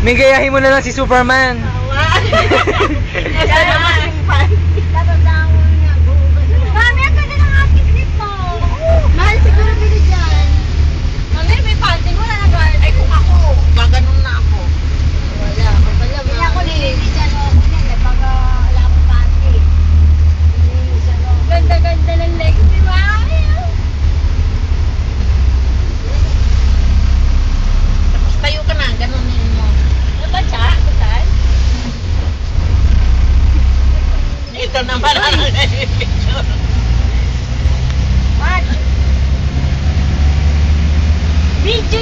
May gayahin mo na lang si Superman. Kaya naman yung panty. Tatandawan niya. Mami, ang ganda ng ating clip mo. Mahal siguro bili dyan. Mami, may panty mo na nag-art. Ay kung ako, maganon na ako. Wala. Bili ako nilili dyan. Pag wala akong panty. Ganda-ganda ng legs ni Mami. Tapos tayo ka na, ganunin mo. Ano ba siya? Kusan? Ito naman ang picture. What? Video